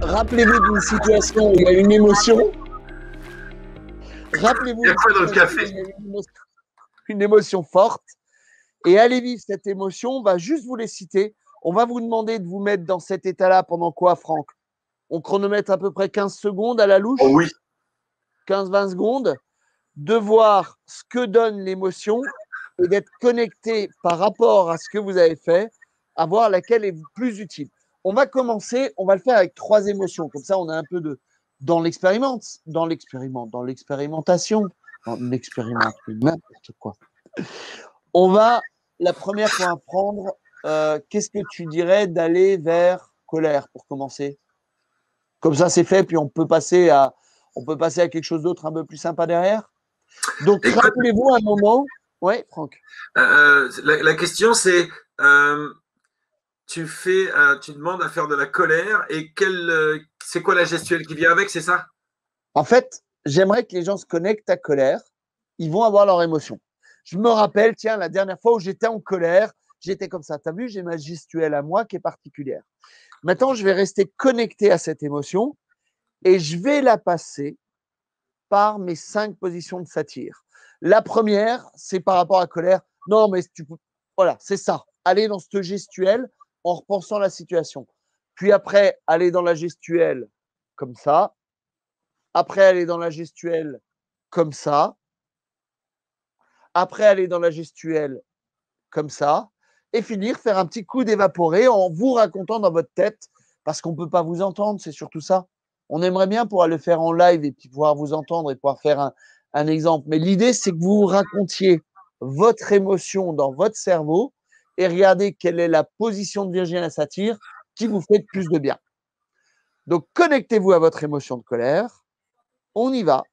Rappelez-vous d'une situation où il y a une émotion. Rappelez-vous Il y a quoi dans le café? une émotion forte. Et allez vivre cette émotion. On va juste vous les citer. On va vous demander de vous mettre dans cet état-là pendant quoi, Franck? On chronomètre à peu près 15 secondes à la louche. Oh oui. 15-20 secondes. De voir ce que donne l'émotion et d'être connecté par rapport à ce que vous avez fait, à voir laquelle est plus utile. On va commencer, on va le faire avec 3 émotions. Comme ça, on a un peu de dans l'expérimentation, n'importe quoi. On va, la première qu'on va prendre, qu'est-ce que tu dirais d'aller vers colère pour commencer? Comme ça, c'est fait, puis on peut passer à quelque chose d'autre un peu plus sympa derrière. Donc, rappelez-vous un moment. Oui, Franck. La question, c'est tu demandes à faire de la colère et c'est quoi la gestuelle qui vient avec, c'est ça? En fait, j'aimerais que les gens se connectent à colère. Ils vont avoir leur émotion. Je me rappelle, tiens, la dernière fois où j'étais en colère, j'étais comme ça. Tu as vu, j'ai ma gestuelle à moi qui est particulière. Maintenant, je vais rester connecté à cette émotion et je vais la passer par mes 5 positions de satire. La première, c'est par rapport à colère. Non, mais voilà, c'est ça. Aller dans cette gestuelle en repensant la situation. Puis après, aller dans la gestuelle comme ça. Après, aller dans la gestuelle comme ça. Après, aller dans la gestuelle comme ça. Et finir, faire un petit coup d'évaporé en vous racontant dans votre tête, parce qu'on ne peut pas vous entendre, c'est surtout ça. On aimerait bien pouvoir le faire en live et puis pouvoir vous entendre et pouvoir faire un exemple. Mais l'idée, c'est que vous racontiez votre émotion dans votre cerveau et regardez quelle est la position de Virginie la Satyre qui vous fait le plus de bien. Donc, connectez-vous à votre émotion de colère. On y va.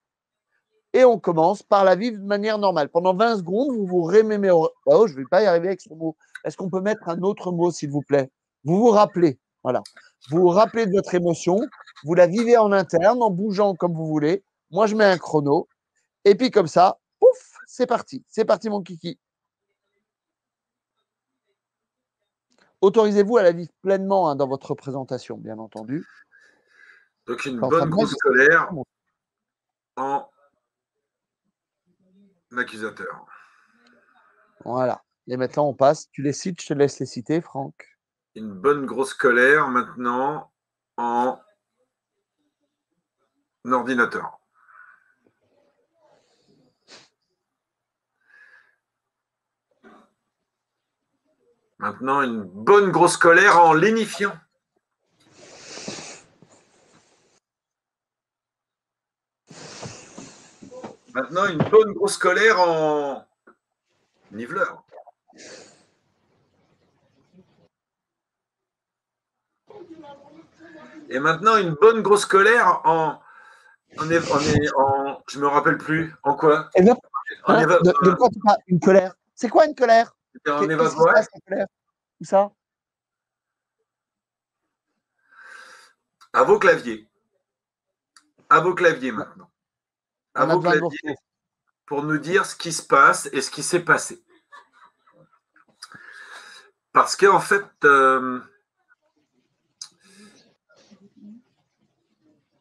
Et on commence par la vivre de manière normale. Pendant 20 secondes, vous vous remémorez. Oh, je ne vais pas y arriver avec ce mot. Est-ce qu'on peut mettre un autre mot, s'il vous plaît? Vous vous rappelez. Voilà. Vous vous rappelez de votre émotion. Vous la vivez en interne, en bougeant comme vous voulez. Moi, je mets un chrono. Et puis, comme ça, pouf, c'est parti. C'est parti, mon kiki. Autorisez-vous à la vivre pleinement dans votre présentation, bien entendu. Donc, une bonne grosse colère en accusateur. Voilà. Et maintenant, on passe. Tu les cites, je te laisse les citer, Franck. Une bonne grosse colère maintenant en ordinateur. Maintenant, une bonne grosse colère en lénifiant. Maintenant, une bonne grosse colère en niveleur. Et maintenant, une bonne grosse colère en je me rappelle plus. En quoi? De quoi tu parles? Une colère. C'est quoi une colère? En Qu'est-ce qui se passe, la colère? Où ça? À vos claviers. À vos claviers maintenant. À vos claviers pour nous dire ce qui se passe et ce qui s'est passé. Parce qu'en fait,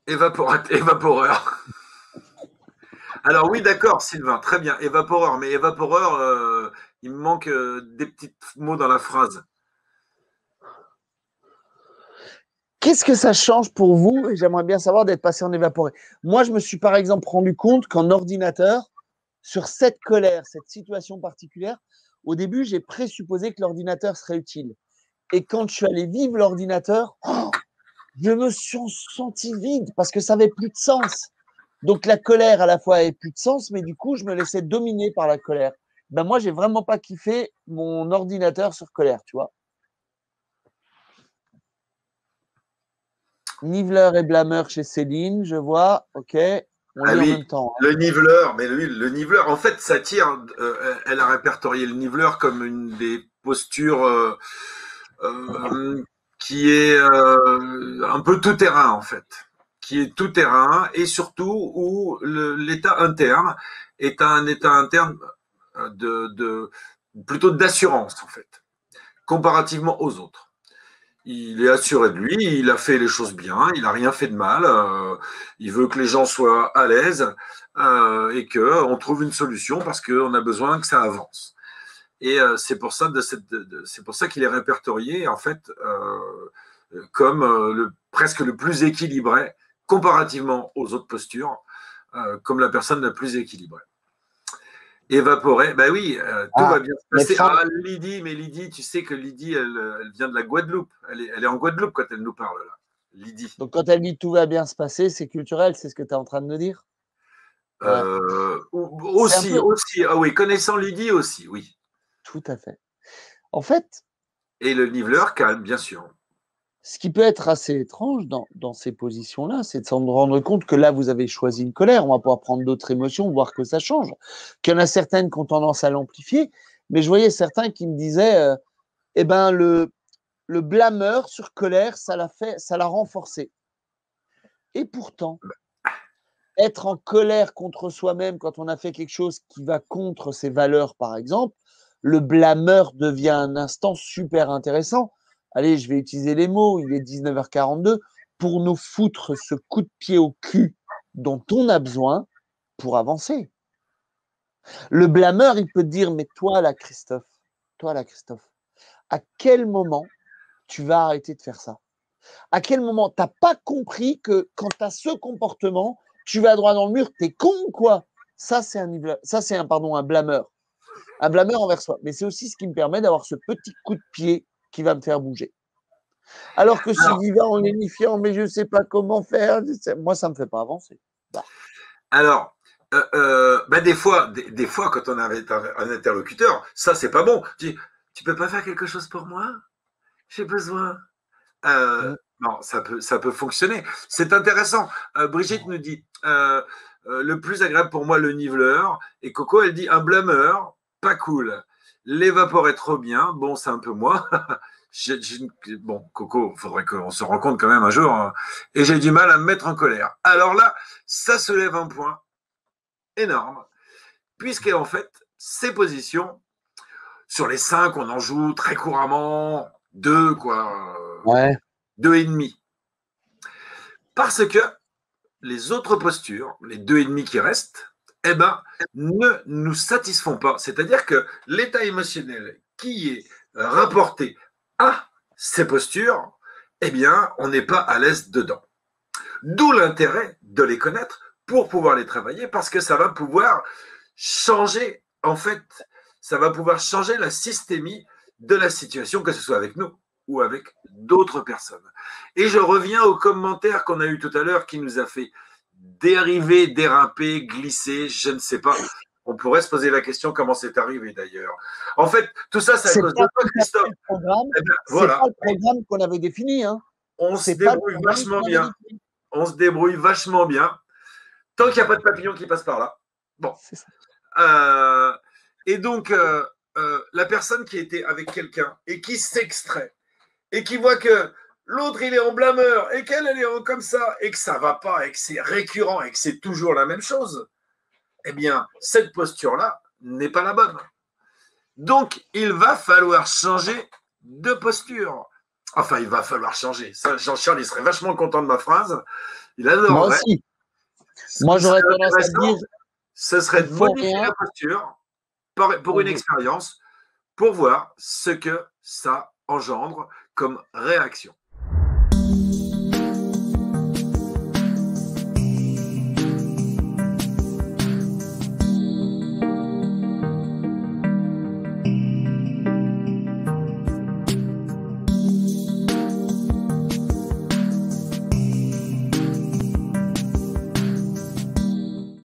évaporeur. Alors oui, d'accord, Sylvain, très bien, évaporeur. Mais évaporeur, il me manque des petits mots dans la phrase. Qu'est-ce que ça change pour vous? Et j'aimerais bien savoir d'être passé en évaporé. Moi, je me suis par exemple rendu compte qu'en ordinateur, sur cette colère, cette situation particulière, au début, j'ai présupposé que l'ordinateur serait utile. Et quand je suis allé vivre l'ordinateur, je me suis senti vide parce que ça n'avait plus de sens. Donc la colère à la fois avait plus de sens, mais du coup, je me laissais dominer par la colère. Ben moi, j'ai vraiment pas kiffé mon ordinateur sur colère, tu vois. Niveleur et blâmeur chez Céline, je vois. Ok, on lit en même temps. Le niveleur, mais le niveleur, en fait, Satyre, elle a répertorié le niveleur comme une des postures qui est un peu tout terrain, en fait. Qui est tout terrain et surtout où l'état interne est un état interne plutôt d'assurance, en fait, comparativement aux autres. Il est assuré de lui, il a fait les choses bien, il n'a rien fait de mal, il veut que les gens soient à l'aise et qu'on trouve une solution parce qu'on a besoin que ça avance. Et c'est pour ça, c'est pour ça qu'il est répertorié en fait comme presque le plus équilibré comparativement aux autres postures, comme la personne la plus équilibrée. Évaporé, ben oui, tout va bien se passer. Ah, Lydie, tu sais que Lydie, elle vient de la Guadeloupe. Elle est en Guadeloupe quand elle nous parle, là. Lydie. Donc, quand elle dit tout va bien se passer, c'est culturel, c'est ce que tu es en train de me dire? Aussi. Ah oui, connaissant Lydie aussi, oui. Tout à fait. En fait. Et le niveleur, quand même, bien sûr. Ce qui peut être assez étrange dans ces positions-là, c'est de s'en rendre compte que là, vous avez choisi une colère. On va pouvoir prendre d'autres émotions, voir que ça change. Qu'il y en a certaines qui ont tendance à l'amplifier. Mais je voyais certains qui me disaient, eh ben, le blâmeur sur colère, ça l'a renforcé. Et pourtant, être en colère contre soi-même quand on a fait quelque chose qui va contre ses valeurs, par exemple, le blâmeur devient un instant super intéressant. Allez, je vais utiliser les mots, il est 19h42, pour nous foutre ce coup de pied au cul dont on a besoin pour avancer. Le blâmeur, il peut te dire, mais toi là, Christophe, à quel moment tu vas arrêter de faire ça? À quel moment tu n'as pas compris que quand tu as ce comportement, tu vas droit dans le mur, t'es con ou quoi? Ça, c'est un blâmeur. Un blâmeur envers soi. Mais c'est aussi ce qui me permet d'avoir ce petit coup de pied qui va me faire bouger. Alors que si j'y vais en unifiant, mais je ne sais pas comment faire, moi, ça ne me fait pas avancer. Bah. Alors, des fois, quand on avait un interlocuteur, ça, c'est pas bon. Tu peux pas faire quelque chose pour moi? J'ai besoin. Non, ça peut fonctionner. C'est intéressant. Brigitte nous dit le plus agréable pour moi, le niveleur. Et Coco, elle dit un blâmeur, pas cool. L'évapor est trop bien. Bon, c'est un peu moi. Bon, Coco, il faudrait qu'on se rencontre quand même un jour. Hein. Et j'ai du mal à me mettre en colère. Alors là, ça se lève un point énorme. Puisqu'en fait, ces positions, sur les 5, on en joue très couramment 2, quoi. Ouais. 2,5. Parce que les autres postures, les 2,5 qui restent, ne nous satisfont pas. C'est-à-dire que l'état émotionnel qui est rapporté à ces postures, on n'est pas à l'aise dedans. D'où l'intérêt de les connaître pour pouvoir les travailler, parce que ça va pouvoir changer, en fait, ça va pouvoir changer la systémie de la situation, que ce soit avec nous ou avec d'autres personnes. Et je reviens au commentaire qu'on a eu tout à l'heure qui nous a fait dériver, déraper, glisser, je ne sais pas. On pourrait se poser la question comment c'est arrivé d'ailleurs. En fait, tout ça, c'est à cause de toi, Christophe. C'est pas le programme qu'on avait défini. Hein. On se débrouille vachement bien. On se débrouille vachement bien. Tant qu'il n'y a pas de papillon qui passe par là. Bon. Et donc, la personne qui était avec quelqu'un et qui s'extrait et qui voit que l'autre, il est en blâmeur et qu'elle, elle est en comme ça et que ça ne va pas et que c'est récurrent et que c'est toujours la même chose, cette posture-là n'est pas la bonne. Donc, il va falloir changer de posture. Enfin, il va falloir changer. Ça, Jean-Charles, il serait vachement content de ma phrase. Il adorerait. Moi aussi. Moi, j'aurais tendance à dire... Ce serait de modifier la posture pour une expérience, pour voir ce que ça engendre comme réaction.